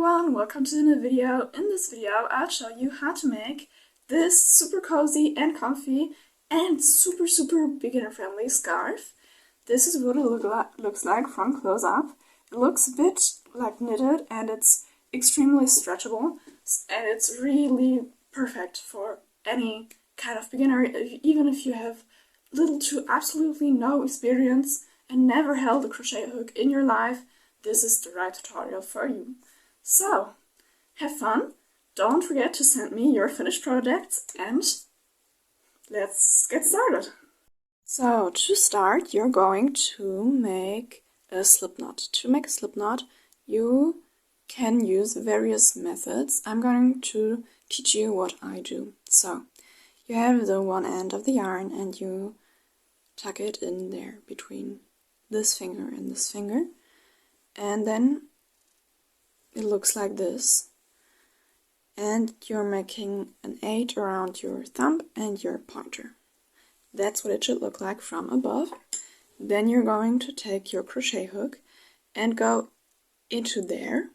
everyone, welcome to a new video. In this video I'll show you how to make this super cozy and comfy and super beginner friendly scarf. This is what it looks like from close up. It looks a bit like knitted and it's extremely stretchable and it's really perfect for any kind of beginner, even if you have little to absolutely no experience and never held a crochet hook in your life. This is the right tutorial for you. So, have fun, don't forget to send me your finished projects, and let's get started. So, to start, you're going to make a slip knot. To make a slip knot, you can use various methods. I'm going to teach you what I do. So, you have the one end of the yarn and you tuck it in there between this finger and this finger. And then it looks like this, and you're making an 8 around your thumb and your pointer. That's what it should look like from above. Then you're going to take your crochet hook and go into there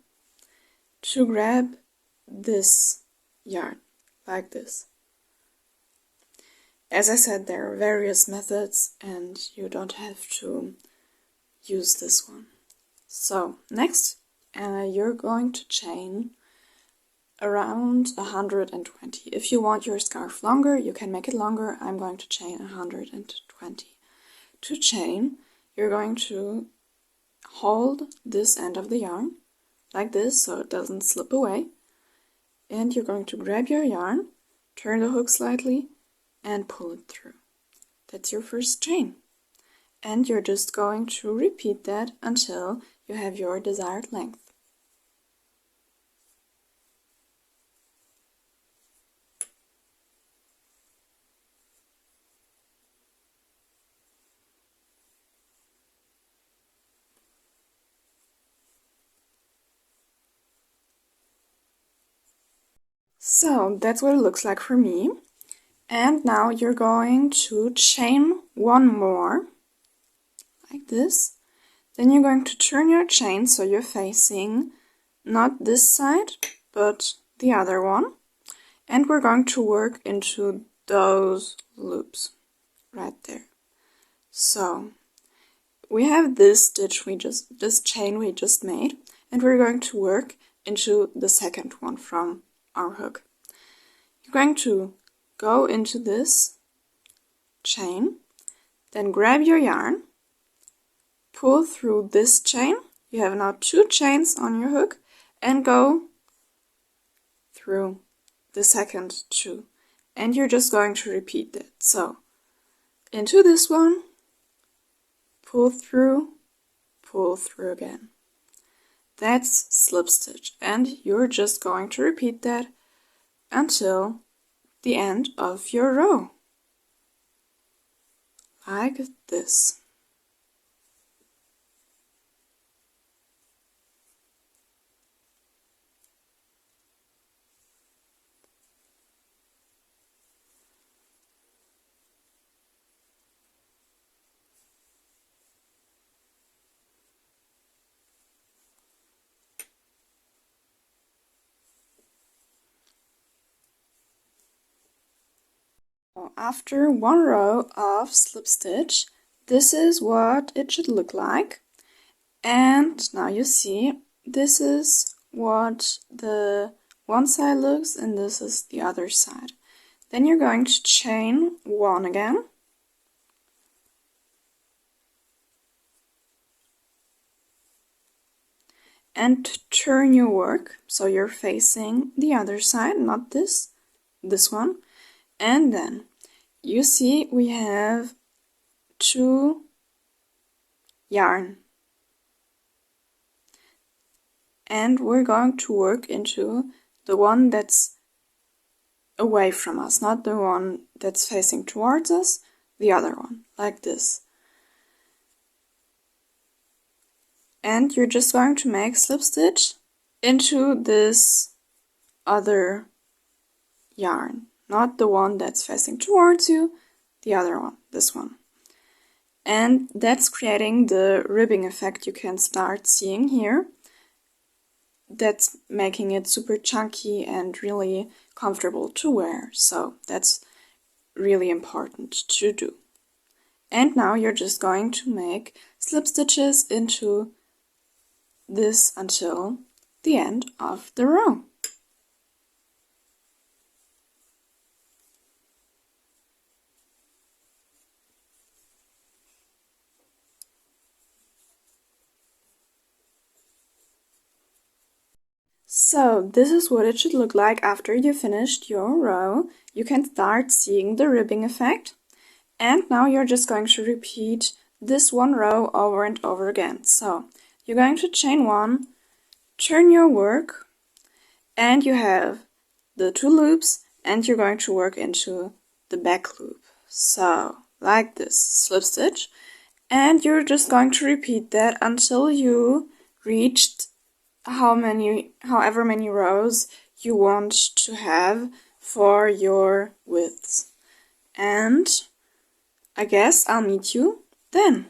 to grab this yarn, like this. As I said, there are various methods and you don't have to use this one. So, next, you're going to chain around 120. If you want your scarf longer, you can make it longer. I'm going to chain 120. To chain, you're going to hold this end of the yarn, like this, so it doesn't slip away. And you're going to grab your yarn, turn the hook slightly, and pull it through. That's your first chain. And you're just going to repeat that until you have your desired length. So that's what it looks like for me. And now you're going to chain one more, like this. Then you're going to turn your chain so you're facing not this side, but the other one. And we're going to work into those loops right there. So we have this stitch this chain we just made, and we're going to work into the second one from our hook. You're going to go into this chain, then grab your yarn, pull through this chain. You have now 2 chains on your hook, and go through the second 2. And you're just going to repeat that. So, into this one, pull through again. That's slip stitch, and you're just going to repeat that until the end of your row, like this. After one row of slip stitch, this is what it should look like. And now you see, this is what the one side looks and this is the other side. Then you're going to chain 1 again. And turn your work so you're facing the other side, not this one. And then you see we have 2 yarn. And we're going to work into the one that's away from us, not the one that's facing towards us, the other one, like this. And you're just going to make slip stitch into this other yarn. Not the one that's facing towards you, the other one, this one. And that's creating the ribbing effect you can start seeing here. that's making it super chunky and really comfortable to wear. So that's really important to do. And now you're just going to make slip stitches into this until the end of the row. So this is what it should look like after you finished your row. You can start seeing the ribbing effect. And now you're just going to repeat this one row over and over again. So you're going to chain 1, turn your work, and you have the 2 loops, and you're going to work into the back loop. So like this, slip stitch, and you're just going to repeat that until you reached however many rows you want to have for your widths. And I guess I'll meet you then.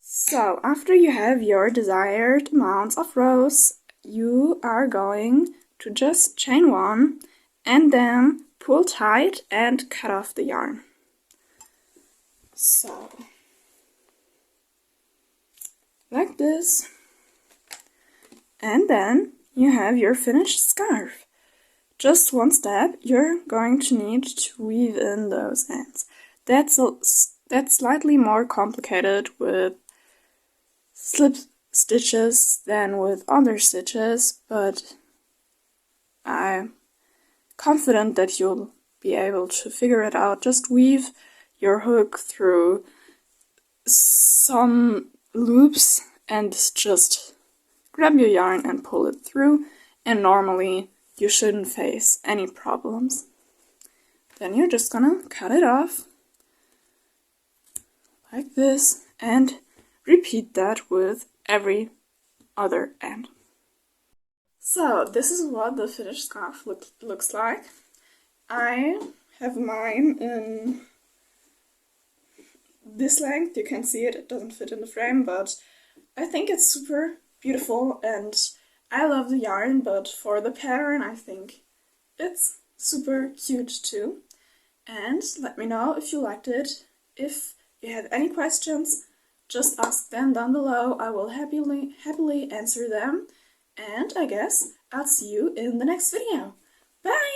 So after you have your desired amounts of rows, you are going to just chain 1 and then pull tight and cut off the yarn. So like this, and then you have your finished scarf. Just one step, you're going to need to weave in those ends. That's slightly more complicated with slip stitches than with other stitches, but I'm confident that you'll be able to figure it out. Just weave your hook through some loops and just grab your yarn and pull it through, and normally you shouldn't face any problems. Then you're just gonna cut it off like this and repeat that with every other end. So this is what the finished scarf looks like. I have mine in this length. You can see it, it doesn't fit in the frame, but I think it's super beautiful and I love the yarn, but for the pattern I think it's super cute too. And let me know if you liked it. If you have any questions, just ask them down below. I will happily answer them. And I guess I'll see you in the next video. Bye!